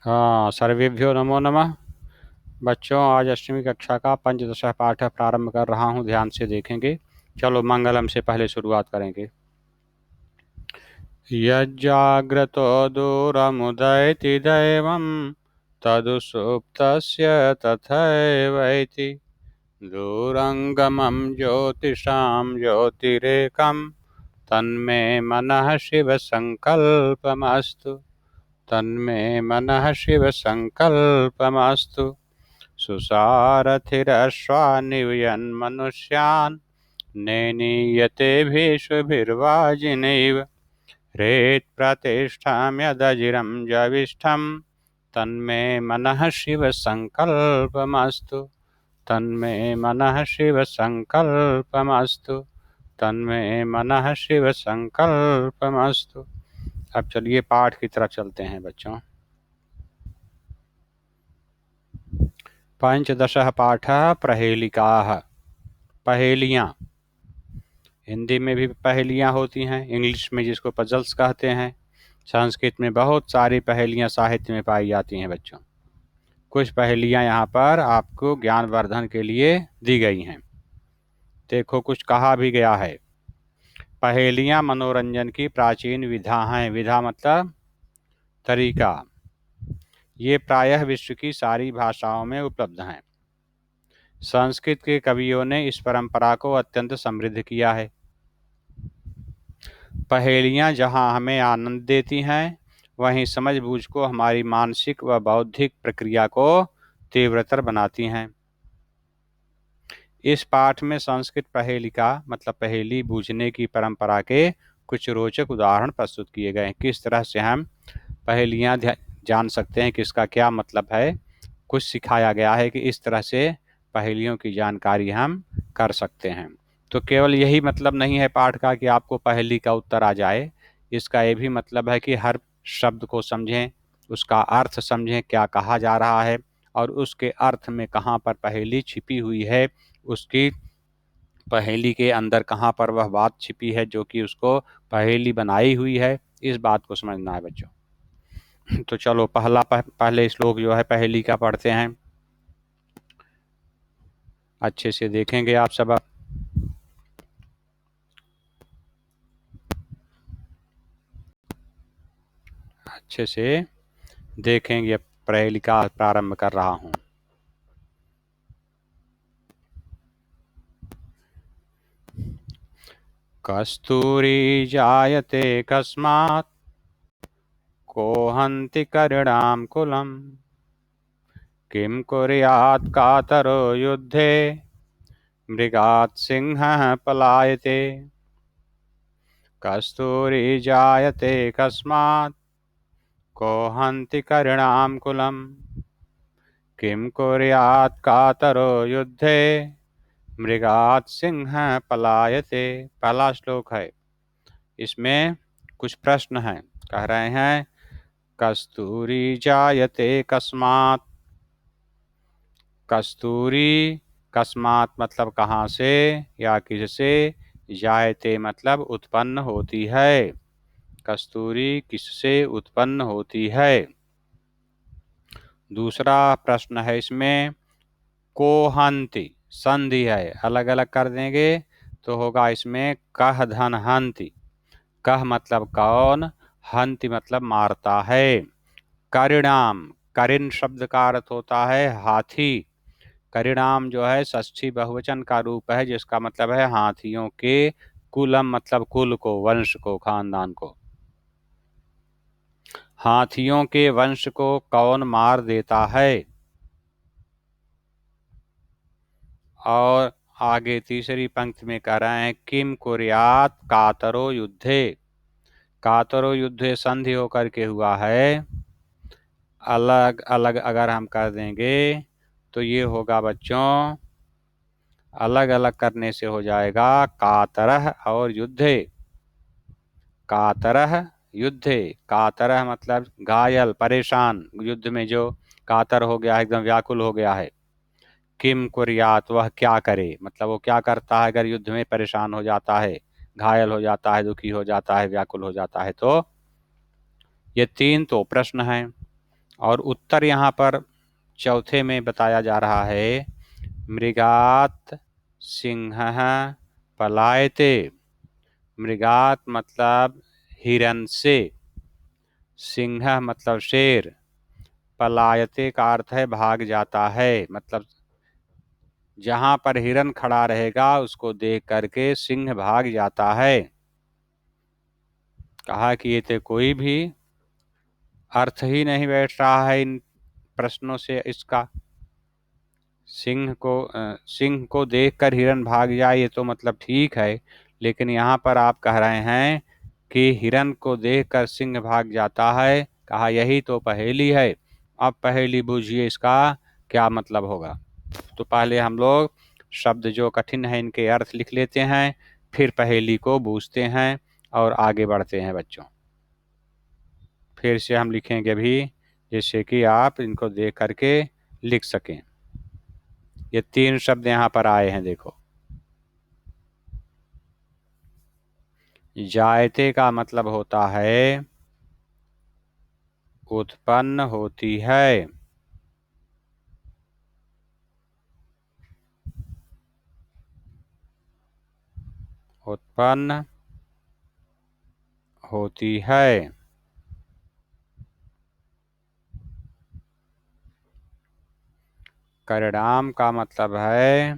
हाँ, सर्वेभ्यो नमो नमः। बच्चों, आज अष्टमी कक्षा का पंचदश पाठ प्रारंभ कर रहा हूँ, ध्यान से देखेंगे। चलो मंगलम से पहले शुरुआत करेंगे। यज्जाग्रतो दूरमुदयति दैवं तदुसुप्तस्य तथैवैति दूरङ्गमं ज्योतिषां ज्योतिरेकं तन्मे मनः शिवसङ्कल्पमस्तु। तन्मे मनः शिवसङ्कल्पमस्तु। सुसारथिरश्वानिवयन्मनुष्यान् नेनीयते भीष्मभिर्वाजिनैव रेत्प्रतिष्ठाम्यदजिरं जविष्ठं तन्मे मनः शिवसङ्कल्पमस्तु। तन्मे मनः शिवसङ्कल्पमस्तु। तन्मे मनः शिवसङ्कल्पमस्तु। अब चलिए पाठ की तरफ चलते हैं बच्चों। पंचदशः पाठः प्रहेलिकाः। पहेलियाँ हिंदी में भी पहेलियाँ होती हैं, इंग्लिश में जिसको पजल्स कहते हैं। संस्कृत में बहुत सारी पहेलियाँ साहित्य में पाई जाती हैं बच्चों। कुछ पहेलियाँ यहाँ पर आपको ज्ञानवर्धन के लिए दी गई हैं। देखो, कुछ कहा भी गया है, पहेलियाँ मनोरंजन की प्राचीन विधा हैं। विधा मतलब तरीका। ये प्रायः विश्व की सारी भाषाओं में उपलब्ध हैं। संस्कृत के कवियों ने इस परंपरा को अत्यंत समृद्ध किया है। पहेलियाँ जहाँ हमें आनंद देती हैं, वहीं समझबूझ को, हमारी मानसिक व बौद्धिक प्रक्रिया को तीव्रतर बनाती हैं। इस पाठ में संस्कृत पहेलिका मतलब पहेली बूझने की परंपरा के कुछ रोचक उदाहरण प्रस्तुत किए गए हैं। किस तरह से हम पहेलियाँ जान सकते हैं कि इसका क्या मतलब है। कुछ सिखाया गया है कि इस तरह से पहेलियों की जानकारी हम कर सकते हैं। तो केवल यही मतलब नहीं है पाठ का कि आपको पहेली का उत्तर आ जाए। इसका ये भी मतलब है कि हर शब्द को समझें, उसका अर्थ समझें, क्या कहा जा रहा है और उसके अर्थ में कहाँ पर पहेली छिपी हुई है, उसकी पहेली के अंदर कहाँ पर वह बात छिपी है जो कि उसको पहेली बनाई हुई है। इस बात को समझना है बच्चों। तो चलो पहले श्लोक जो है पहेली का पढ़ते हैं। अच्छे से देखेंगे आप सब। अच्छे से देखेंगे। पहेली का प्रारंभ कर रहा हूँ। कस्तूरी जायते कस्मात् को हन्ति कर्णाम कुलम किं कुर्यात् कातरो युद्धे मृगात् सिंहः पलायते। कस्तूरी जायते कस्मात् को हन्ति कर्णाम कुलम किं कुर्यात् कातरो युद्धे मृगात् सिंहः पलायते। पहला श्लोक है, इसमें कुछ प्रश्न हैं। कह रहे हैं कस्तूरी जायते कस्मात्। कस्तूरी कस्मात् मतलब कहाँ से या किससे, जायते मतलब उत्पन्न होती है। कस्तूरी किससे उत्पन्न होती है। दूसरा प्रश्न है इसमें को हन्ति, संधि है, अलग अलग कर देंगे तो होगा इसमें कह धन हन्ति। कह मतलब कौन, हन्ति मतलब मारता है। करिणाम, करिन शब्द का अर्थ होता है हाथी। करिणाम जो है षष्ठी बहुवचन का रूप है, जिसका मतलब है हाथियों के। कुलम मतलब कुल को, वंश को, खानदान को। हाथियों के वंश को कौन मार देता है। और आगे तीसरी पंक्ति में कह रहे हैं किम कुर्यात् कातरो युद्धे। कातरो युद्धे संधि होकर के हुआ है। अलग अलग अगर हम कर देंगे तो ये होगा बच्चों, अलग अलग करने से हो जाएगा कातरह और युद्धे। कातरह युद्धे। कातरह मतलब घायल, परेशान, युद्ध में जो कातर हो गया है, एकदम व्याकुल हो गया है। किम कुर्यात, वह क्या करे, मतलब वो क्या करता है अगर युद्ध में परेशान हो जाता है, घायल हो जाता है, दुखी हो जाता है, व्याकुल हो जाता है। तो ये तीन तो प्रश्न हैं। और उत्तर यहाँ पर चौथे में बताया जा रहा है, मृगात सिंहः पलायते। मृगात मतलब हिरन से, सिंह मतलब शेर, पलायते का अर्थ है भाग जाता है। मतलब जहां पर हिरन खड़ा रहेगा उसको देख करके सिंह भाग जाता है। कहा कि ये तो कोई भी अर्थ ही नहीं बैठ रहा है इन प्रश्नों से इसका। सिंह को देखकर हिरन भाग जाए ये तो मतलब ठीक है, लेकिन यहाँ पर आप कह रहे हैं कि हिरन को देखकर सिंह भाग जाता है। कहा यही तो पहेली है। अब पहेली बूझिए इसका क्या मतलब होगा। तो पहले हम लोग शब्द जो कठिन है इनके अर्थ लिख लेते हैं, फिर पहेली को बूझते हैं और आगे बढ़ते हैं बच्चों। फिर से हम लिखेंगे अभी, जिससे कि आप इनको देख करके लिख सकें। ये 3 शब्द यहाँ पर आए हैं, देखो। जायते का मतलब होता है उत्पन्न होती है। उत्पन्न होती है। परिणाम का मतलब है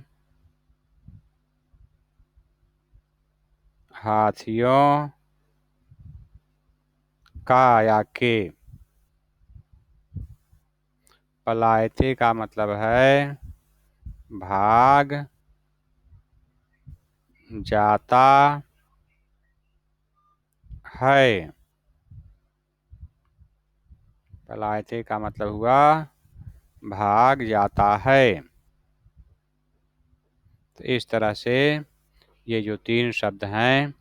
हाथियों का या के। पलायते का मतलब है भाग जाता है। पलायते का मतलब हुआ भाग जाता है। तो इस तरह से ये जो 3 शब्द हैं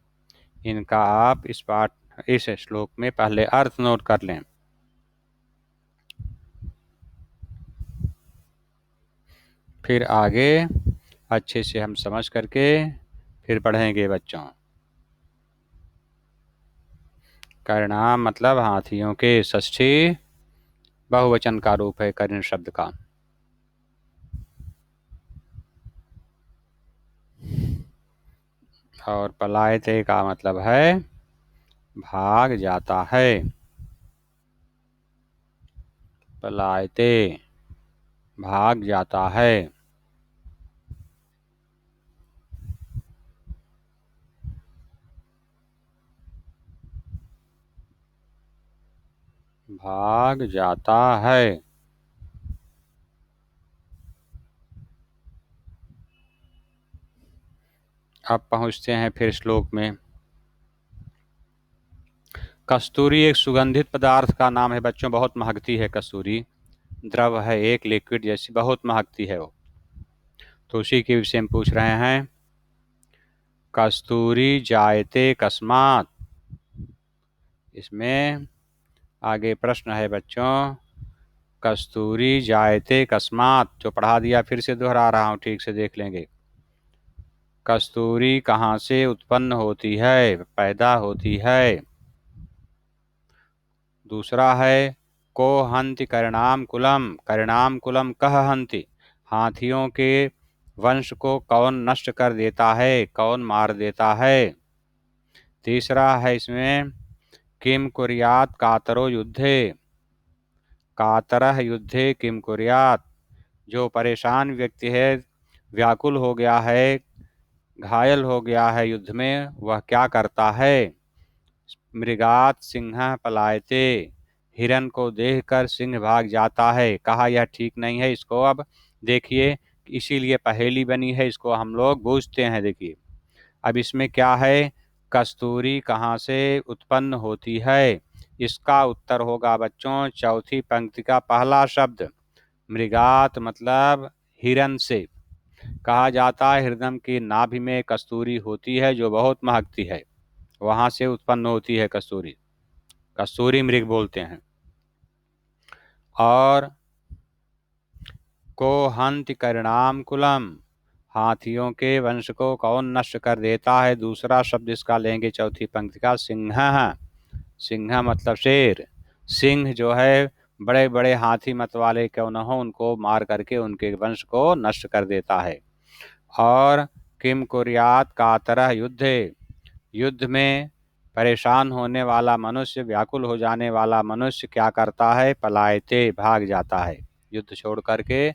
इनका आप इस श्लोक में पहले अर्थ नोट कर लें। फिर आगे अच्छे से हम समझ करके फिर पढ़ेंगे बच्चों। परिणाम मतलब हाथियों के, षष्ठी बहुवचन का रूप है कर्ण शब्द का। और पलायते का मतलब है भाग जाता है। पलायते भाग जाता है। भाग जाता है। अब पहुंचते हैं फिर श्लोक में। कस्तूरी एक सुगंधित पदार्थ का नाम है बच्चों, बहुत महकती है कस्तूरी। द्रव है एक, लिक्विड जैसी, बहुत महकती है वो। तो उसी के विषय में पूछ रहे हैं। कस्तूरी जायते कस्मात। इसमें आगे प्रश्न है बच्चों, कस्तूरी जायते कस्मात, जो पढ़ा दिया फिर से दोहरा रहा हूं, ठीक से देख लेंगे। कस्तूरी कहाँ से उत्पन्न होती है, पैदा होती है। दूसरा है को हंति करणाम कुलम, करणाम कुलम कह हंति, हाथियों के वंश को कौन नष्ट कर देता है, कौन मार देता है। तीसरा है इसमें किम कुर्यात कातरो युद्धे, कातरह युद्धे किम कुर्यात, जो परेशान व्यक्ति है, व्याकुल हो गया है, घायल हो गया है युद्ध में, वह क्या करता है। मृगात सिंह पलायते, हिरन को देखकर सिंह भाग जाता है। कहा यह ठीक नहीं है, इसको अब देखिए, इसीलिए पहेली बनी है, इसको हम लोग बूझते हैं। देखिए अब इसमें क्या है, कस्तूरी कहाँ से उत्पन्न होती है। इसका उत्तर होगा बच्चों चौथी पंक्ति का पहला शब्द, मृगात मतलब हिरन से। कहा जाता है हृदय की नाभि में कस्तूरी होती है जो बहुत महकती है, वहां से उत्पन्न होती है कस्तूरी, कस्तूरी मृग बोलते हैं। और को हंति करणाम कुलम, हाथियों के वंश को कौन नष्ट कर देता है। दूसरा शब्द इसका लेंगे चौथी पंक्ति का, सिंह। सिंह मतलब शेर। सिंह जो है बड़े बड़े हाथी मत वाले क्यों न हो, उनको मार करके उनके वंश को नष्ट कर देता है। और किम कुर्यात कातरः युद्धे, युद्ध में परेशान होने वाला मनुष्य, व्याकुल हो जाने वाला मनुष्य क्या करता है? पलायते, भाग जाता है, युद्ध छोड़ करके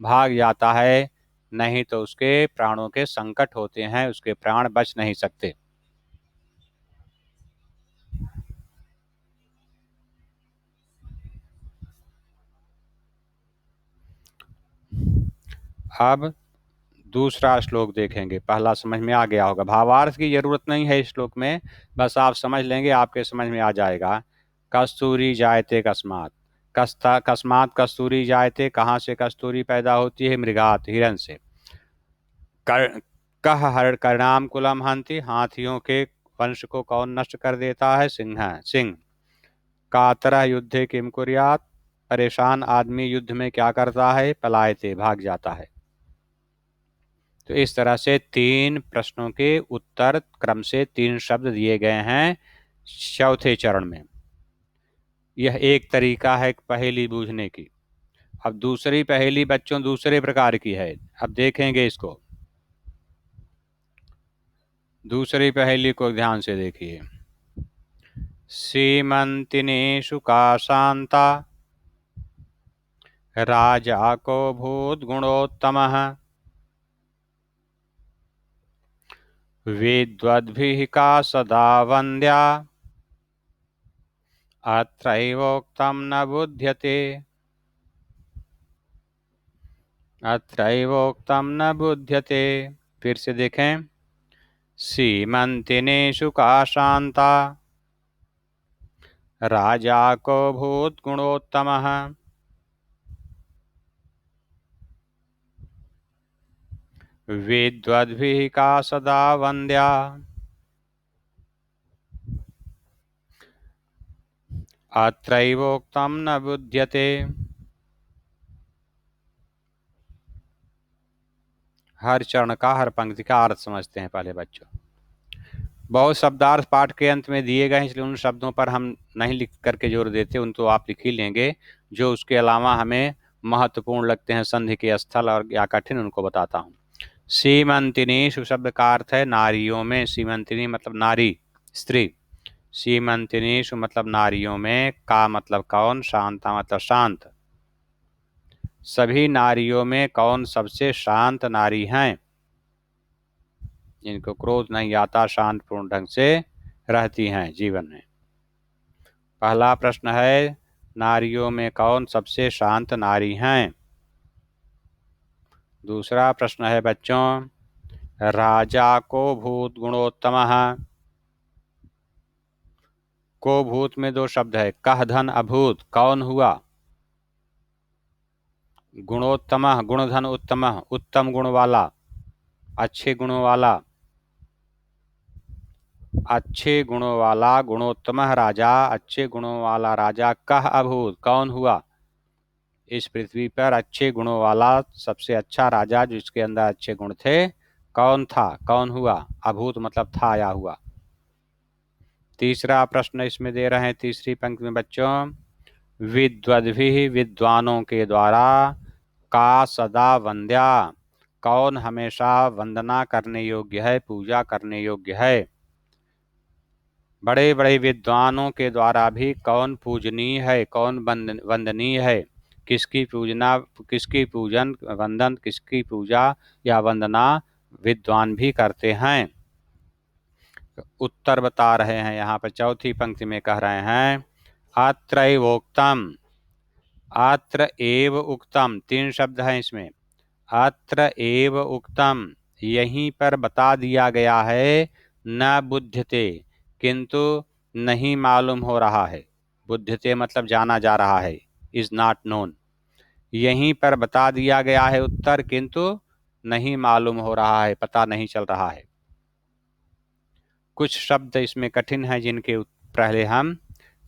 भाग जाता है, नहीं तो उसके प्राणों के संकट होते हैं, उसके प्राण बच नहीं सकते। अब दूसरा श्लोक देखेंगे, पहला समझ में आ गया होगा, भावार्थ की जरूरत नहीं है इस श्लोक में, बस आप समझ लेंगे, आपके समझ में आ जाएगा। कस्तूरी जायते कस्मात, कस्मात कस्तूरी जायते, कहाँ से कस्तूरी पैदा होती है? मृगात, हिरण से। कर कह हर करनाम कुलम हंति, हाथियों के वंश को कौन नष्ट कर देता है? सिंह। कातरः युद्धे किम कुर्यात, परेशान आदमी युद्ध में क्या करता है? पलायते, भाग जाता है। तो इस तरह से 3 प्रश्नों के उत्तर क्रम से 3 शब्द दिए गए हैं चौथे चरण में। यह एक तरीका है पहेली बूझने की। अब दूसरी पहेली बच्चों दूसरे प्रकार की है, अब देखेंगे इसको। दूसरी पहेली को ध्यान से देखिए। सीमंतिनेषु का शांता, राजा को भूत गुणोत्तमः, विद्वद्भिः का सदा वन्द्या, अत्रैवोक्तं न बुध्यते, अत्रैवोक्तं न बुध्यते। फिर से देखें। सीमंतिनेषु का शांता, राजा को भूत गुणोत्तमः, विद्वद्भिः का सदा वन्द्या, अत्रैवोक्तं न बुध्यते। हर चरण का, हर पंक्ति का अर्थ समझते हैं पहले बच्चों। बहुत शब्दार्थ पाठ के अंत में दिए गए हैं, इसलिए उन शब्दों पर हम नहीं लिख करके जोर देते, उन तो आप लिख ही लेंगे। जो उसके अलावा हमें महत्वपूर्ण लगते हैं, संधि के स्थल और या कठिन, उनको बताता हूँ। सीमंतिनीषु शब्द का अर्थ है नारियों में। सीमंतिनी मतलब नारी, स्त्री। सीमंतिनीषु मतलब नारियों में, का मतलब कौन, शांता मतलब शांत। सभी नारियों में कौन सबसे शांत नारी हैं? जिनको क्रोध नहीं आता, शांत पूर्ण ढंग से रहती हैं जीवन में। पहला प्रश्न है, नारियों में कौन सबसे शांत नारी हैं? दूसरा प्रश्न है बच्चों, राजा को भूत गुणोत्तमः, को भूत में 2 शब्द है, कह धन अभूत, कौन हुआ? गुणोत्तमः, गुण धन उत्तमः, उत्तम गुण वाला, अच्छे गुणों वाला, अच्छे गुणों वाला, गुणोत्तमः राजा, अच्छे गुणों वाला राजा, कह अभूत, कौन हुआ? इस पृथ्वी पर अच्छे गुणों वाला सबसे अच्छा राजा, जिसके अंदर अच्छे गुण थे, कौन था, कौन हुआ? अभूत मतलब था या हुआ। तीसरा प्रश्न इसमें दे रहे हैं, तीसरी पंक्ति में बच्चों, विद्वद्भिः, विद्वानों के द्वारा, का सदा वंद्या, कौन हमेशा वंदना करने योग्य है, पूजा करने योग्य है। बड़े बड़े विद्वानों के द्वारा भी कौन पूजनीय है, कौन वंदनीय है, किसकी पूजना, किसकी पूजन वंदन, किसकी पूजा या वंदना विद्वान भी करते हैं। उत्तर बता रहे हैं यहाँ पर, चौथी पंक्ति में कह रहे हैं, अत्रैवोक्तम, अत्र एव उक्तम, 3 शब्द हैं इसमें। अत्र एव उक्तम, यहीं पर बता दिया गया है, न बुध्यते, किंतु नहीं मालूम हो रहा है। बुध्यते मतलब जाना जा रहा है, इज नॉट नोन। यहीं पर बता दिया गया है उत्तर, किंतु नहीं मालूम हो रहा है, पता नहीं चल रहा है। कुछ शब्द इसमें कठिन हैं, जिनके पहले हम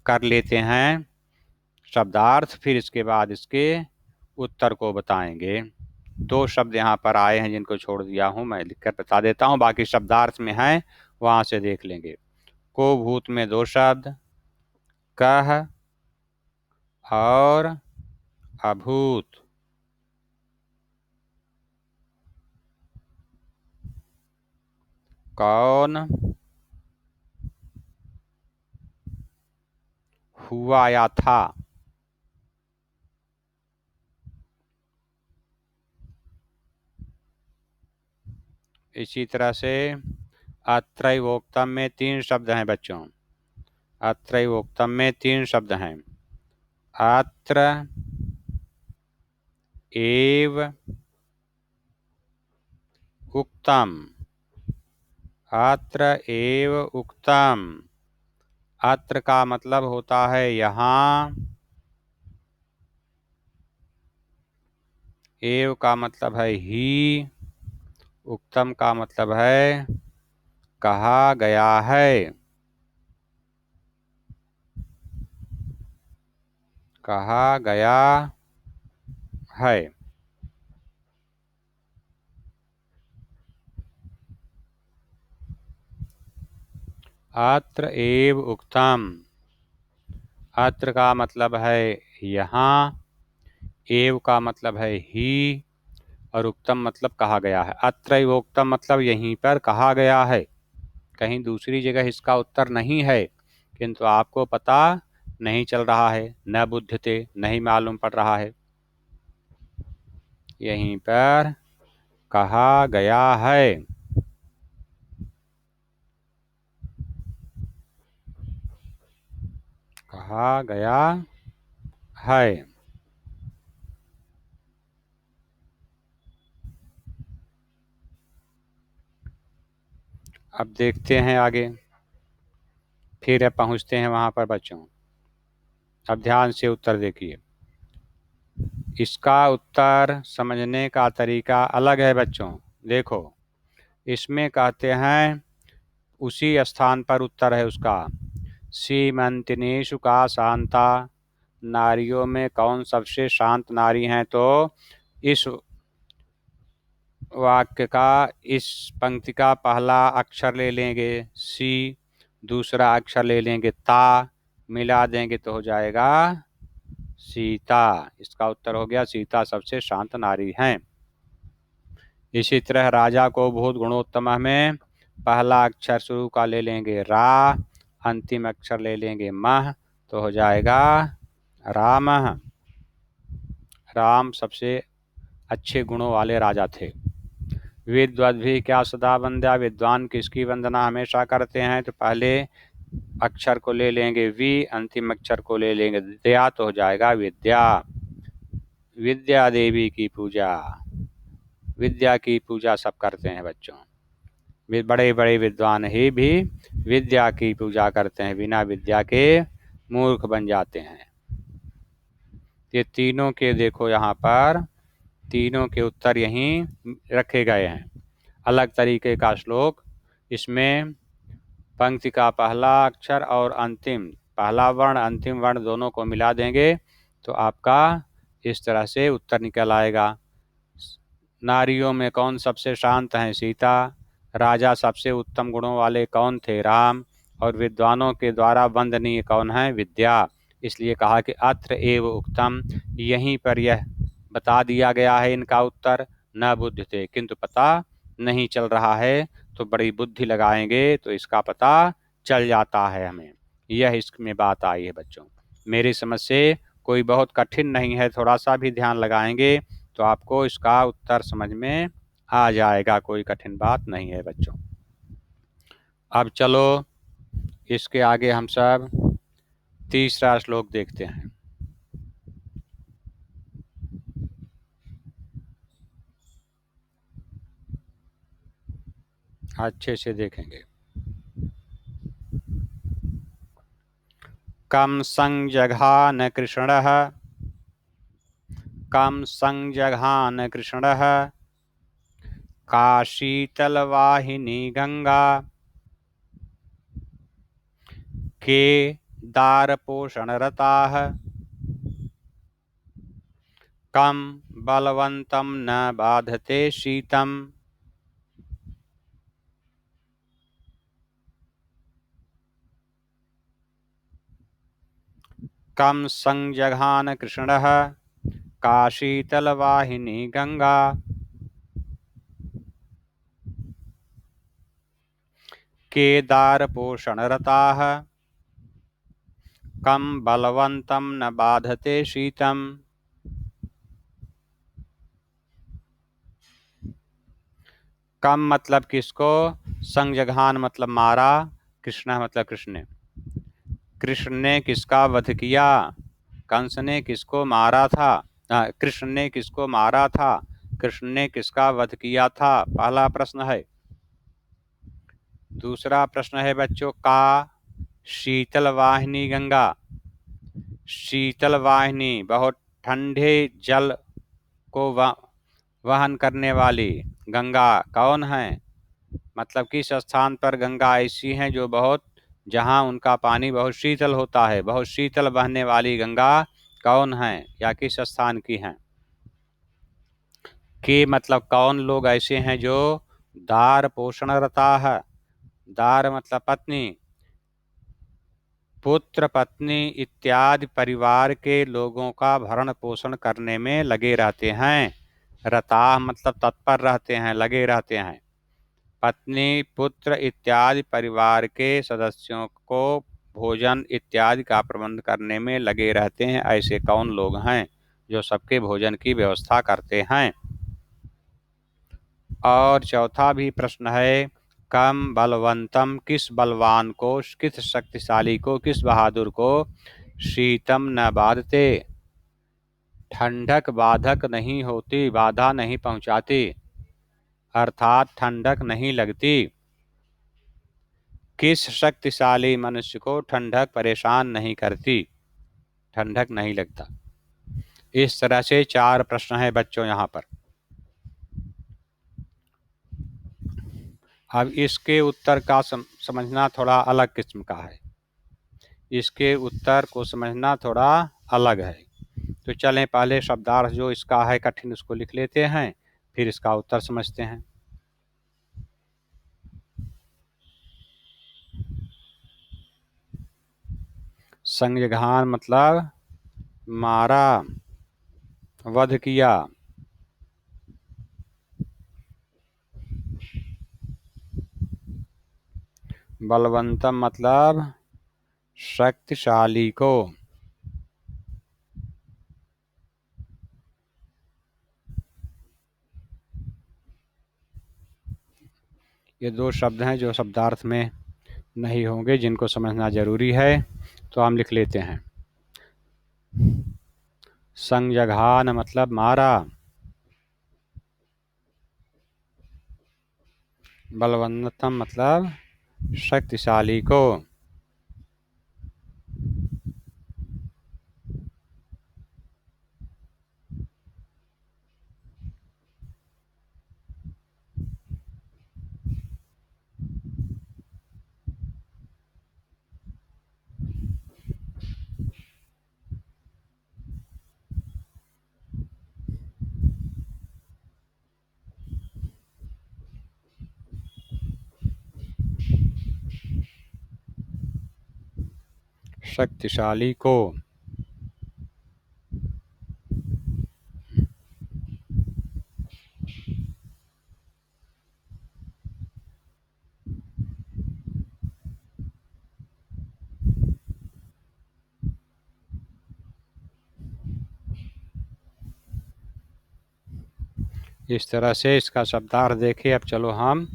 कर लेते हैं शब्दार्थ, फिर इसके बाद इसके उत्तर को बताएंगे। 2 शब्द यहाँ पर आए हैं जिनको छोड़ दिया हूँ, मैं लिखकर बता देता हूँ, बाकी शब्दार्थ में हैं, वहाँ से देख लेंगे। को भूत में 2 शब्द, कह और अभूत। कौन हुआ या था। इसी तरह से अत्रैवोक्तम में 3 शब्द हैं बच्चों। अत्रैवोक्तम में 3 शब्द हैं। अत्र एव उक्तम। अत्र एव उक्तम। अत्र का मतलब होता है यहाँ। एव का मतलब है ही। उक्तम का मतलब है कहा गया है। कहा गया है। अत्र एव उक्तम। अत्र का मतलब है यहाँ। एव का मतलब है ही। और उक्तम मतलब कहा गया है। अत्रैवोक्तम मतलब यहीं पर कहा गया है, कहीं दूसरी जगह इसका उत्तर नहीं है, किंतु आपको पता नहीं चल रहा है, न बुद्धते, नहीं मालूम पड़ रहा है। यहीं पर कहा गया है। कहा गया है। अब देखते हैं आगे, फिर पहुंचते हैं वहां पर बच्चों। अब ध्यान से उत्तर देखिए। इसका उत्तर समझने का तरीका अलग है बच्चों। देखो, इसमें कहते हैं उसी स्थान पर उत्तर है उसका। सीमंतिनीषु का शांता। नारियों में कौन सबसे शांत नारी है। तो इस वाक्य का, इस पंक्ति का पहला अक्षर ले लेंगे सी, दूसरा अक्षर ले लेंगे ता, मिला देंगे तो हो जाएगा सीता। इसका उत्तर हो गया सीता सबसे शांत नारी हैं। इसी तरह राजा को बहुत गुणोत्तम में पहला अक्षर शुरू का ले लेंगे रा, अंतिम अक्षर ले लेंगे मह, तो हो जाएगा राम। राम सबसे अच्छे गुणों वाले राजा थे। विद्वद भी क्या सदा वंद्या। विद्वान किसकी वंदना हमेशा करते हैं। तो पहले अक्षर को ले लेंगे वी, अंतिम अक्षर को ले लेंगे दया, तो हो जाएगा विद्या। विद्या देवी की पूजा। विद्या की पूजा सब करते हैं बच्चों। बड़े बड़े विद्वान ही भी विद्या की पूजा करते हैं, बिना विद्या के मूर्ख बन जाते हैं। ये तीनों के देखो यहाँ पर, तीनों के उत्तर यहीं रखे गए हैं। अलग तरीके का श्लोक। इसमें पंक्ति का पहला अक्षर और अंतिम, पहला वर्ण अंतिम वर्ण दोनों को मिला देंगे तो आपका इस तरह से उत्तर निकल आएगा। नारियों में कौन सबसे शांत हैं। सीता। राजा सबसे उत्तम गुणों वाले कौन थे। राम। और विद्वानों के द्वारा वंदनीय कौन है। विद्या। इसलिए कहा कि अत्र एव उक्तम, यहीं पर यह बता दिया गया है इनका उत्तर। न बुद्धते, किंतु पता नहीं चल रहा है, तो बड़ी बुद्धि लगाएंगे तो इसका पता चल जाता है हमें। यह इसमें बात आई है बच्चों। मेरी समझ से कोई बहुत कठिन नहीं है, थोड़ा सा भी ध्यान लगाएंगे तो आपको इसका उत्तर समझ में आ जाएगा। कोई कठिन बात नहीं है बच्चों। अब चलो इसके आगे हम सब तीसरा श्लोक देखते हैं। अच्छे से देखेंगे। कम संजघान कृष्णः। कम संजघान कृष्णः। काशीतलवाहिनी गंगा। के दारपोषणरताः। कम बलवन्तं न बाधते शीतम्। कम संजघान कृष्णः काशीतलवाहिनी गंगा। केदार पोषण रताः कम बलवंतं न बाधते शीतम। कम मतलब किसको, संजघान मतलब मारा, कृष्ण मतलब कृष्ण ने। कृष्ण ने किसका वध किया, कंस ने किसको मारा था, कृष्ण ने किसको मारा था, कृष्ण ने किसका वध किया था, पहला प्रश्न है। दूसरा प्रश्न है बच्चों, का शीतल वाहिनी गंगा। शीतल वाहिनी बहुत ठंडे जल को वहन करने वाली गंगा कौन है, मतलब किस स्थान पर गंगा ऐसी हैं जो बहुत, जहां उनका पानी बहुत शीतल होता है, बहुत शीतल बहने वाली गंगा कौन है या किस स्थान की हैं। कि मतलब कौन लोग ऐसे हैं जो दार पोषण रता है, दार मतलब पत्नी, पुत्र पत्नी इत्यादि परिवार के लोगों का भरण पोषण करने में लगे रहते हैं। रता मतलब तत्पर रहते हैं, लगे रहते हैं। पत्नी पुत्र इत्यादि परिवार के सदस्यों को भोजन इत्यादि का प्रबंध करने में लगे रहते हैं। ऐसे कौन लोग हैं जो सबके भोजन की व्यवस्था करते हैं। और चौथा भी प्रश्न है, कम बलवंतम किस बलवान को, किस शक्तिशाली को, किस बहादुर को, शीतम न बाधते ठंडक बाधक नहीं होती, बाधा नहीं पहुंचाती, अर्थात ठंडक नहीं लगती। किस शक्तिशाली मनुष्य को ठंडक परेशान नहीं करती, ठंडक नहीं लगता। इस तरह से 4 प्रश्न हैं बच्चों यहाँ पर। अब इसके उत्तर का समझना थोड़ा अलग किस्म का है, इसके उत्तर को समझना थोड़ा अलग है। तो चलें पहले शब्दार्थ जो इसका है कठिन उसको लिख लेते हैं, फिर इसका उत्तर समझते हैं। संजघान मतलब मारा, वध किया। बलवंतम मतलब शक्तिशाली को। ये 2 शब्द हैं जो शब्दार्थ में नहीं होंगे, जिनको समझना जरूरी है, तो हम लिख लेते हैं। संजघान मतलब मारा, बलवंतम मतलब शक्तिशाली को। शक्तिशाली को। इस तरह से इसका शब्दार्थ देखिए। अब चलो हम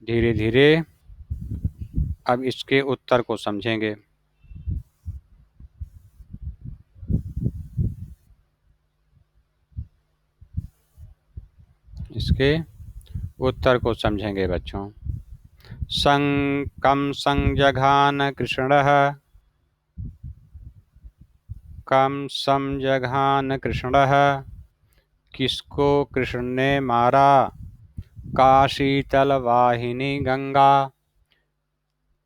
धीरे धीरे अब इसके उत्तर को समझेंगे। इसके उत्तर को समझेंगे बच्चों। कम संजघान कृष्णः, कम संजघान कृष्णः किसको कृष्ण ने मारा, काशीतल वाहिनी गंगा,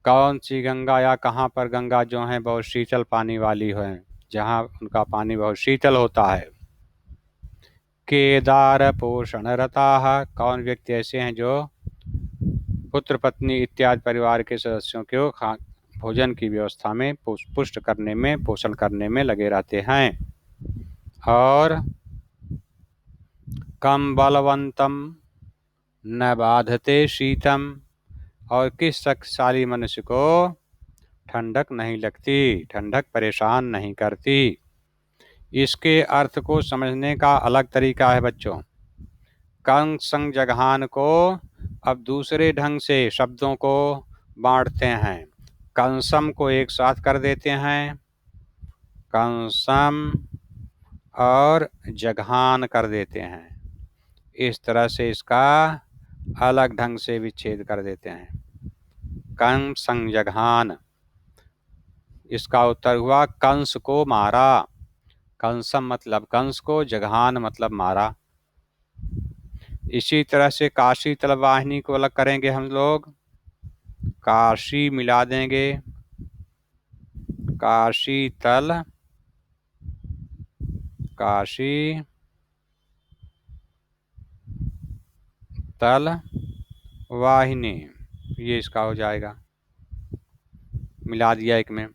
कौन सी गंगा या कहाँ पर गंगा जो है बहुत शीतल पानी वाली है, जहाँ उनका पानी बहुत शीतल होता है। केदार पोषण रता, कौन व्यक्ति ऐसे हैं जो पुत्र पत्नी इत्यादि परिवार के सदस्यों को भोजन की व्यवस्था में पुष्ट करने में, पोषण करने में लगे रहते हैं। और कम बलवंतम न बाधते शीतम, और किस शक्तिशाली मनुष्य को ठंडक नहीं लगती, ठंडक परेशान नहीं करती। इसके अर्थ को समझने का अलग तरीका है बच्चों। कंग संग जगहान को अब दूसरे ढंग से शब्दों को बांटते हैं। कंसम को एक साथ कर देते हैं, कंसम और जगहान कर देते हैं। इस तरह से इसका अलग ढंग से विच्छेद कर देते हैं। कंग संग जगहान, इसका उत्तर हुआ कंस को मारा। कंसम मतलब कंस को, जगहान मतलब मारा। इसी तरह से काशी तल वाहिनी को अलग करेंगे हम लोग, काशी मिला देंगे, काशी तल, काशी तल वाहिनी, ये इसका हो जाएगा। मिला दिया एक में।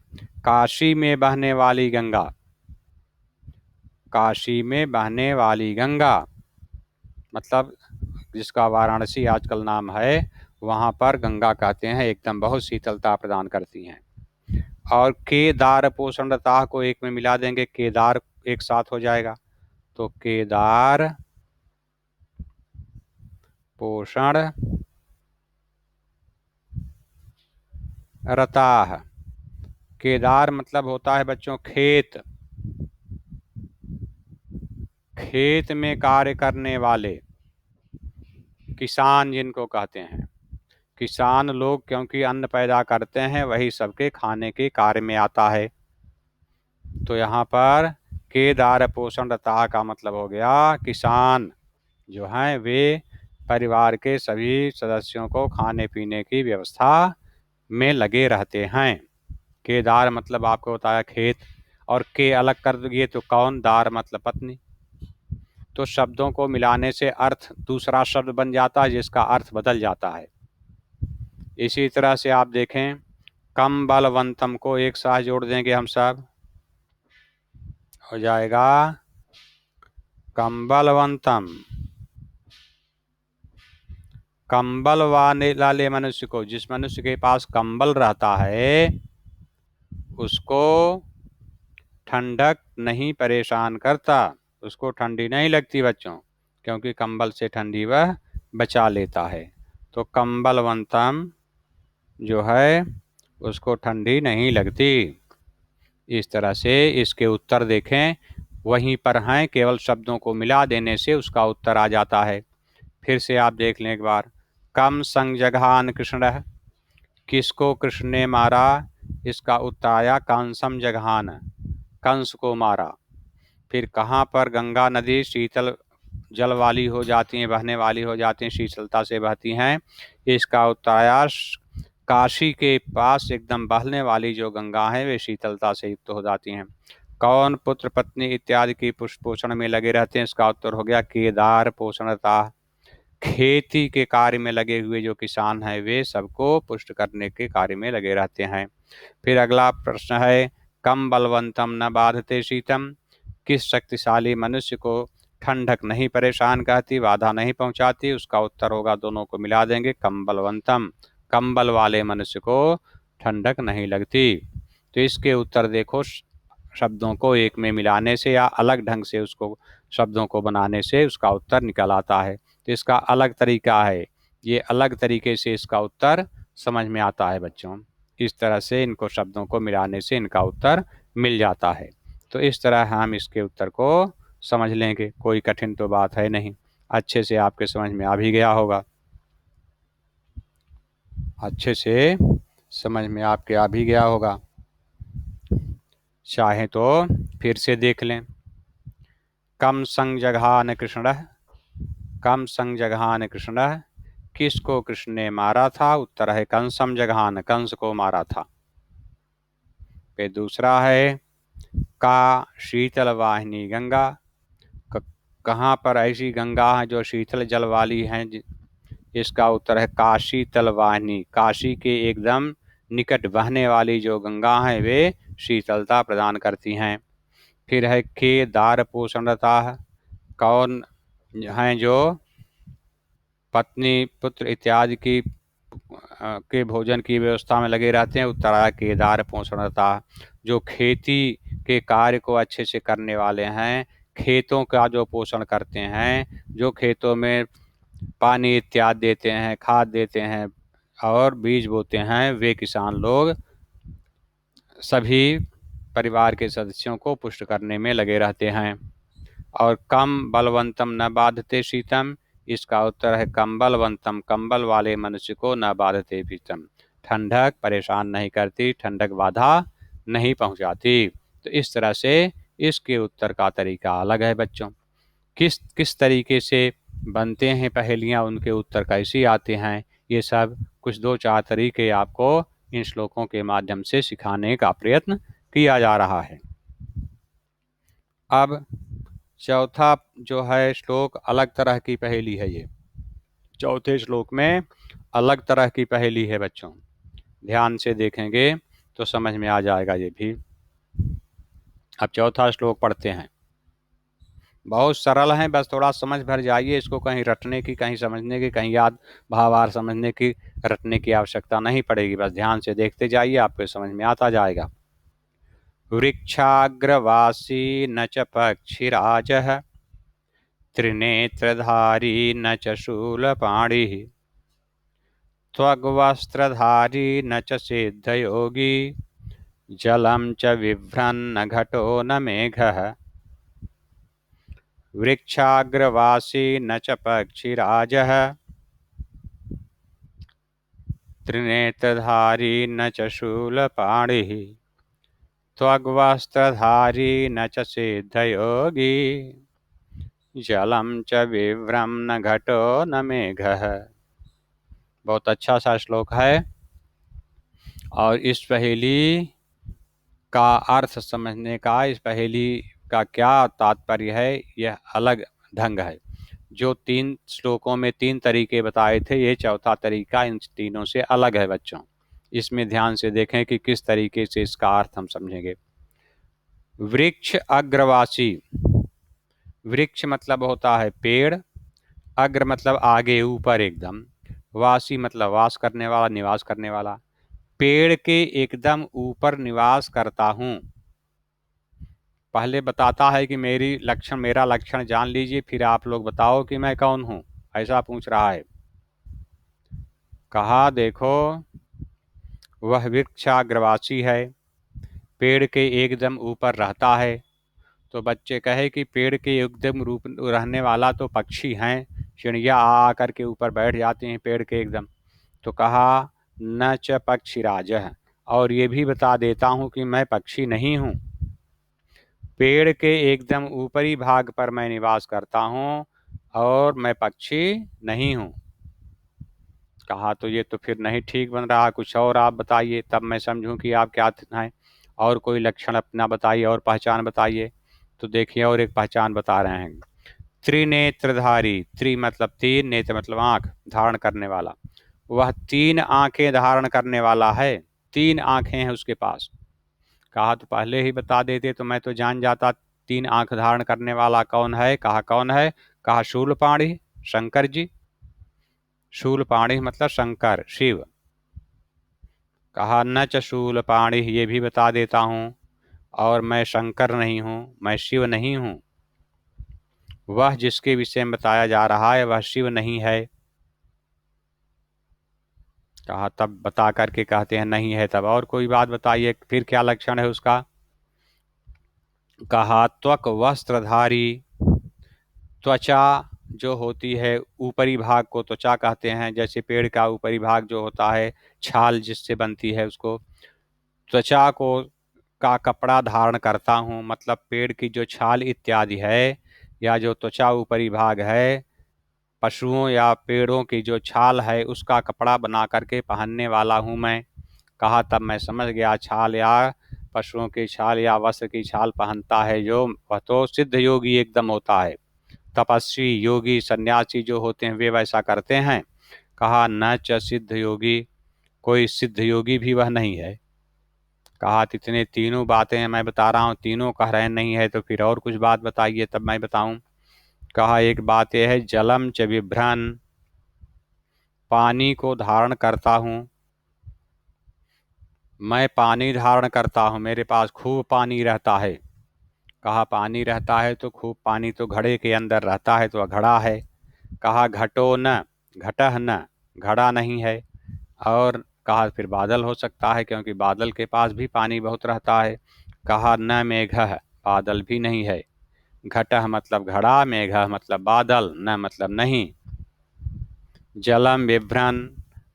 काशी में बहने वाली गंगा, काशी में बहने वाली गंगा मतलब जिसका वाराणसी आजकल नाम है, वहाँ पर गंगा कहते हैं, एकदम बहुत शीतलता प्रदान करती हैं। और केदार पोषणता को एक में मिला देंगे, केदार एक साथ हो जाएगा, तो केदार पोषण रताह। केदार मतलब होता है बच्चों खेत, खेत में कार्य करने वाले किसान जिनको कहते हैं। किसान लोग क्योंकि अन्न पैदा करते हैं, वही सबके खाने के कार्य में आता है। तो यहाँ पर केदार पोषण रता का मतलब हो गया किसान जो हैं वे परिवार के सभी सदस्यों को खाने पीने की व्यवस्था में लगे रहते हैं। केदार मतलब आपको बताया खेत, और के अलग कर दिए तो कौन, दार मतलब पत्नी। तो शब्दों को मिलाने से अर्थ दूसरा शब्द बन जाता है, जिसका अर्थ बदल जाता है। इसी तरह से आप देखें, कम बलवंतम को एक साथ जोड़ देंगे हम सब, हो जाएगा कंबलवंतम। कंबल वाले मनुष्य को, जिस मनुष्य के पास कंबल रहता है, उसको ठंडक नहीं परेशान करता, उसको ठंडी नहीं लगती बच्चों, क्योंकि कंबल से ठंडी वह बचा लेता है। तो कंबलवंतम जो है उसको ठंडी नहीं लगती। इस तरह से इसके उत्तर देखें, वहीं पर हैं, केवल शब्दों को मिला देने से उसका उत्तर आ जाता है। फिर से आप देख लें एक बार, कम संग जगहान कृष्ण, किसको कृष्ण ने मारा, इसका उत्तर आया कंसम जगहान, कंस को मारा। फिर कहाँ पर गंगा नदी शीतल जल वाली हो जाती हैं, बहने वाली हो जाती हैं, शीतलता से बहती हैं, इसका उत्तर आया काशी के पास एकदम बहने वाली जो गंगा है वे शीतलता से युक्त हो जाती हैं। कौन पुत्र पत्नी इत्यादि की पोषण में लगे रहते हैं, इसका उत्तर हो गया केदार पोषणता। खेती के कार्य में लगे हुए जो किसान हैं वे सबको पुष्ट करने के कार्य में लगे रहते हैं। फिर अगला प्रश्न है, कम बलवंतम न बाधते शीतम, किस शक्तिशाली मनुष्य को ठंडक नहीं परेशान करती, बाधा नहीं पहुंचाती, उसका उत्तर होगा, दोनों को मिला देंगे, कम बलवंतम, कंबल वाले मनुष्य को ठंडक नहीं लगती। तो इसके उत्तर देखो, शब्दों को एक में मिलाने से या अलग ढंग से उसको शब्दों को बनाने से उसका उत्तर निकल आता है। तो इसका अलग तरीका है, ये अलग तरीके से इसका उत्तर समझ में आता है बच्चों। इस तरह से इनको शब्दों को मिलाने से इनका उत्तर मिल जाता है। तो इस तरह हम इसके उत्तर को समझ लेंगे, कोई कठिन तो बात है नहीं, अच्छे से आपके समझ में आ भी गया होगा, अच्छे से समझ में आपके आ भी गया होगा। चाहें तो फिर से देख लें, कम संग जगहान कृष्ण, कम संग जगहान कृष्ण, किसको कृष्ण ने मारा था, उत्तर है कंसम जगहान, कंस को मारा था। फिर दूसरा है, का शीतल वाहिनी गंगा, कहाँ पर ऐसी गंगा है जो शीतल जल वाली है, इसका उत्तर है काशी तल वाहिनी, काशी के एकदम निकट बहने वाली जो गंगा हैं वे शीतलता प्रदान करती हैं। फिर है केदार पोषणता, कौन हैं जो पत्नी पुत्र इत्यादि की के भोजन की व्यवस्था में लगे रहते हैं। उत्तरा केदार पोषणता, जो खेती के कार्य को अच्छे से करने वाले हैं, खेतों का जो पोषण करते हैं, जो खेतों में पानी इत्यादि देते हैं, खाद देते हैं और बीज बोते हैं, वे किसान लोग सभी परिवार के सदस्यों को पुष्ट करने में लगे रहते हैं। और कम बलवंतम न बाधते शीतम, इसका उत्तर है कम बलवंतम, कंबल वाले मनुष्य को न बाधते शीतम, ठंडक परेशान नहीं करती, ठंडक बाधा नहीं पहुंचाती। तो इस तरह से इसके उत्तर का तरीका अलग है बच्चों। किस किस तरीके से बनते हैं पहेलियाँ, उनके उत्तर कैसे आते हैं, ये सब कुछ 2-4 तरीके आपको इन श्लोकों के माध्यम से सिखाने का प्रयत्न किया जा रहा है। अब चौथा जो है श्लोक अलग तरह की पहेली है। ये चौथे श्लोक में अलग तरह की पहेली है बच्चों, ध्यान से देखेंगे तो समझ में आ जाएगा ये भी। अब चौथा श्लोक पढ़ते हैं। बहुत सरल है, बस थोड़ा समझ भर जाइए इसको, कहीं रटने की, कहीं समझने की, कहीं याद भावार्थ समझने की, रटने की आवश्यकता नहीं पड़ेगी। बस ध्यान से देखते जाइए, आपको समझ में आता जाएगा। वृक्षाग्रवासी न च पक्षिराजः, त्रिनेत्रधारी न च शूलपाणिः, त्वग्वस्त्रधारी न च सिद्धयोगी, जलं च बिभ्रन्न घटो न मेघः। वृक्षाग्रवासी न च पक्षिराजः, त्रिनेत्रधारी न च शूलपाणिः, त्वग्वस्त्रधारी न च सिद्धयोगी, जलं च बिभ्रन्न घटो न मेघः। बहुत अच्छा सा श्लोक है और इस पहेली का अर्थ समझने का, इस पहेली का क्या तात्पर्य है, यह अलग ढंग है। जो 3 श्लोकों में 3 तरीके बताए थे, ये चौथा तरीका इन तीनों से अलग है बच्चों। इसमें ध्यान से देखें कि किस तरीके से इसका अर्थ हम समझेंगे। वृक्ष अग्रवासी, वृक्ष मतलब होता है पेड़, अग्र मतलब आगे ऊपर एकदम, वासी मतलब वास करने वाला, निवास करने वाला। पेड़ के एकदम ऊपर निवास करता हूँ। पहले बताता है कि मेरा लक्षण जान लीजिए, फिर आप लोग बताओ कि मैं कौन हूँ, ऐसा पूछ रहा है। कहा देखो वह वृक्षाग्रवासी है, पेड़ के एकदम ऊपर रहता है। तो बच्चे कहे कि पेड़ के एकदम रूप रहने वाला तो पक्षी हैं, चिड़िया आ कर के ऊपर बैठ जाते हैं पेड़ के एकदम। तो कहा न च पक्षीराजः, और ये भी बता देता हूँ कि मैं पक्षी नहीं हूँ, पेड़ के एकदम ऊपरी भाग पर मैं निवास करता हूँ और मैं पक्षी नहीं हूँ। कहा तो ये तो फिर नहीं ठीक बन रहा, कुछ और आप बताइए, तब मैं समझूं कि आप क्या हैं, और कोई लक्षण अपना बताइए और पहचान बताइए। तो देखिए और एक पहचान बता रहे हैं। त्रिनेत्रधारी, त्रि मतलब 3, नेत्र मतलब आँख, धारण करने वाला। वह 3 आँखें धारण करने वाला है, 3 आँखें हैं उसके पास। कहा तो पहले ही बता देते तो मैं तो जान जाता 3 आँख धारण करने वाला कौन है। कहा कौन है, कहा शूलपाणि, शंकर जी। शूलपाणि मतलब शंकर, शिव। कहा न च शूलपाणि, ये भी बता देता हूँ, और मैं शंकर नहीं हूँ, मैं शिव नहीं हूँ। वह जिसके विषय में बताया जा रहा है वह शिव नहीं है। कहा तब बता करके कहते हैं नहीं है, तब और कोई बात बताइए, फिर क्या लक्षण है उसका। कहा त्वक वस्त्रधारी, त्वचा जो होती है ऊपरी भाग को त्वचा कहते हैं, जैसे पेड़ का ऊपरी भाग जो होता है छाल जिससे बनती है उसको, त्वचा को का कपड़ा धारण करता हूँ, मतलब पेड़ की जो छाल इत्यादि है या जो त्वचा ऊपरी भाग है, पशुओं या पेड़ों की जो छाल है उसका कपड़ा बना करके पहनने वाला हूँ मैं। कहा तब मैं समझ गया, छाल या पशुओं की छाल या वस्त्र की छाल पहनता है जो, वह तो सिद्ध योगी एकदम होता है। तपस्वी योगी सन्यासी जो होते हैं वे वैसा करते हैं। कहा न च सिद्ध योगी, कोई सिद्ध योगी भी वह नहीं है। कहा इतने तीनों बातें मैं बता रहा हूँ, तीनों कह रहे नहीं है, तो फिर और कुछ बात बताइए तब मैं बताऊं। कहा एक बात यह है, जलम च बिभ्रन, पानी को धारण करता हूँ, मैं पानी धारण करता हूँ, मेरे पास खूब पानी रहता है। कहा पानी रहता है तो खूब पानी तो घड़े के अंदर रहता है, तो घड़ा है। कहा घटो न, घटह न, घड़ा नहीं है। और कहा फिर बादल हो सकता है, क्योंकि बादल के पास भी पानी बहुत रहता है। कहा न मेघः, बादल भी नहीं है। घटः मतलब घड़ा, मेघः मतलब बादल, न मतलब नहीं। जलम बिभ्रन,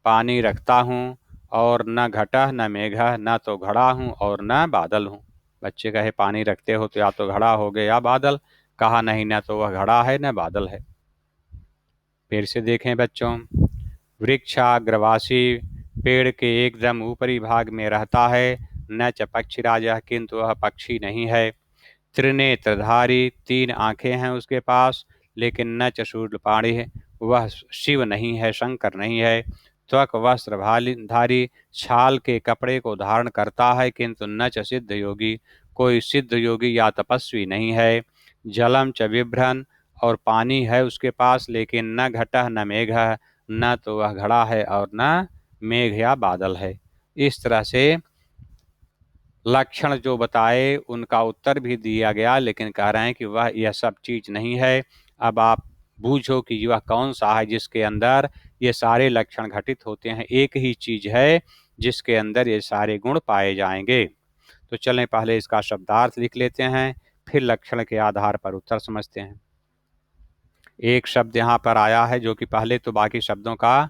पानी रखता हूँ, और न घटः न मेघः, न तो घड़ा हूँ और न बादल हूँ। बच्चे कहे पानी रखते हो तो या तो घड़ा हो गए या बादल। कहा नहीं, न तो वह घड़ा है न बादल है। फिर से देखें बच्चों, वृक्षाग्रवासी, पेड़ के एकदम ऊपरी भाग में रहता है। न च पक्षीराजः, किंतु वह पक्षी नहीं है। त्रिनेत्रधारी, तीन आंखें हैं उसके पास, लेकिन न च शूलपाणि है, वह शिव नहीं है, शंकर नहीं है। त्वक वस्त्र धारी, छाल के कपड़े को धारण करता है, किंतु न च सिद्ध योगी, कोई सिद्ध योगी या तपस्वी नहीं है। जलम च बिभ्रन, और पानी है उसके पास, लेकिन न घटः न मेघः, न तो वह घड़ा है और न मेघ या बादल है। इस तरह से लक्षण जो बताए उनका उत्तर भी दिया गया, लेकिन कह रहे हैं कि वह यह सब चीज नहीं है। अब आप बूझो कि वह कौन सा है जिसके अंदर ये सारे लक्षण घटित होते हैं। एक ही चीज है जिसके अंदर ये सारे गुण पाए जाएंगे। तो चलें पहले इसका शब्दार्थ लिख लेते हैं, फिर लक्षण के आधार पर उत्तर समझते हैं। एक शब्द यहाँ पर आया है जो कि पहले तो बाकी शब्दों का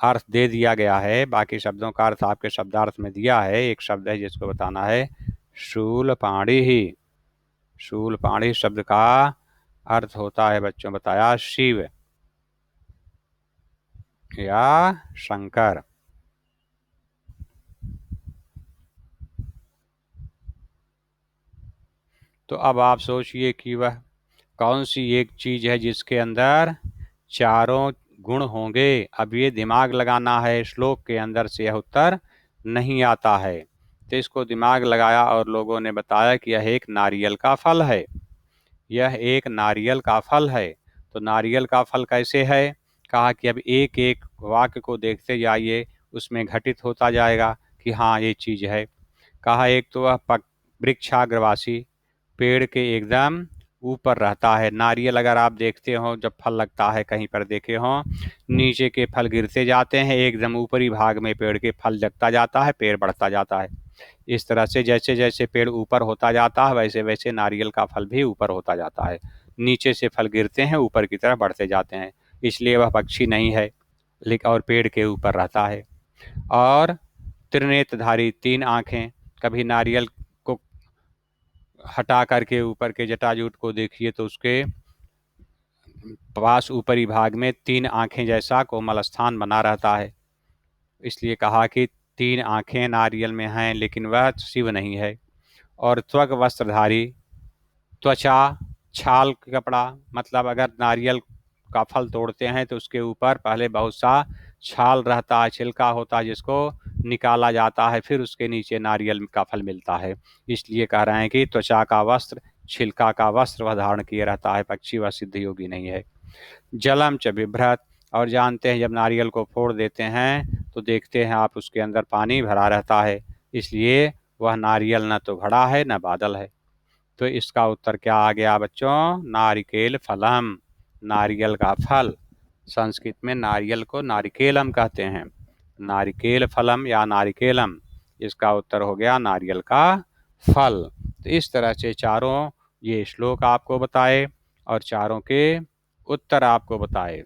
अर्थ दे दिया गया है, बाकी शब्दों का अर्थ आपके शब्दार्थ में दिया है। एक शब्द है जिसको बताना है, शूलपाणि ही। शूलपाणि शब्द का अर्थ होता है बच्चों बताया, शिव या शंकर। तो अब आप सोचिए कि वह कौन सी एक चीज है जिसके अंदर चारों गुण होंगे। अब ये दिमाग लगाना है, श्लोक के अंदर से यह उत्तर नहीं आता है। तो इसको दिमाग लगाया और लोगों ने बताया कि यह एक नारियल का फल है, यह एक नारियल का फल है। तो नारियल का फल कैसे है? कहा कि अब एक एक वाक्य को देखते जाइए, उसमें घटित होता जाएगा कि हाँ ये चीज है। कहा एक तो वह वृक्षाग्रवासी, पेड़ के एकदम ऊपर रहता है। नारियल अगर आप देखते हो जब फल लगता है, कहीं पर देखे हो, नीचे के फल गिरते जाते हैं, एकदम ऊपरी भाग में पेड़ के फल लगता जाता है, पेड़ बढ़ता जाता है। इस तरह से जैसे जैसे पेड़ ऊपर होता जाता है, वैसे वैसे नारियल का फल भी ऊपर होता जाता है। नीचे से फल गिरते हैं, ऊपर की तरफ बढ़ते जाते हैं। इसलिए वह पक्षी नहीं है, लेकिन और पेड़ के ऊपर रहता है। और त्रिनेत्रधारी, तीन आंखें। कभी नारियल को हटा करके ऊपर के जटाजूट को देखिए तो उसके पास ऊपरी भाग में तीन आंखें जैसा कोमल स्थान बना रहता है। इसलिए कहा कि तीन आंखें नारियल में हैं, लेकिन वह शिव नहीं है। और त्वग वस्त्रधारी, त्वचा, छाल कपड़ा, मतलब अगर नारियल का फल तोड़ते हैं तो उसके ऊपर पहले बहुत सा छाल रहता है, छिलका होता है, जिसको निकाला जाता है, फिर उसके नीचे नारियल का फल मिलता है। इसलिए कह रहे हैं कि त्वचा का वस्त्र, छिलका का वस्त्र वह धारण किए रहता है, पक्षी व सिद्ध योगी नहीं है। जलम च बिभ्रत, और जानते हैं जब नारियल को फोड़ देते हैं तो देखते हैं आप उसके अंदर पानी भरा रहता है, इसलिए वह नारियल न तो घड़ा है न बादल है। तो इसका उत्तर क्या आ गया बच्चों? नारिकेल फलम, नारियल का फल। संस्कृत में नारियल को नारिकेलम कहते हैं, नारिकेल फलम या नारिकेलम। इसका उत्तर हो गया नारियल का फल। तो इस तरह से चारों ये श्लोक आपको बताए और चारों के उत्तर आपको बताए।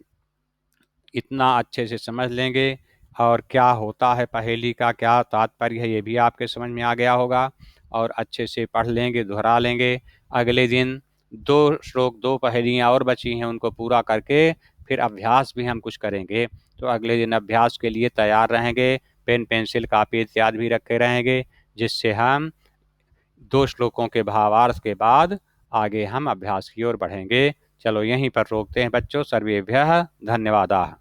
इतना अच्छे से समझ लेंगे और क्या होता है पहेली का क्या तात्पर्य है ये भी आपके समझ में आ गया होगा। और अच्छे से पढ़ लेंगे, दोहरा लेंगे। अगले दिन दो श्लोक, दो पहेलियाँ और बची हैं, उनको पूरा करके फिर अभ्यास भी हम कुछ करेंगे। तो अगले दिन अभ्यास के लिए तैयार रहेंगे, पेन पेंसिल कापी इत्यादि भी रखे रहेंगे, जिससे हम दो श्लोकों के भावार्थ के बाद आगे हम अभ्यास की ओर बढ़ेंगे। चलो यहीं पर रोकते हैं बच्चों। सर्वेभ्यः धन्यवादाः।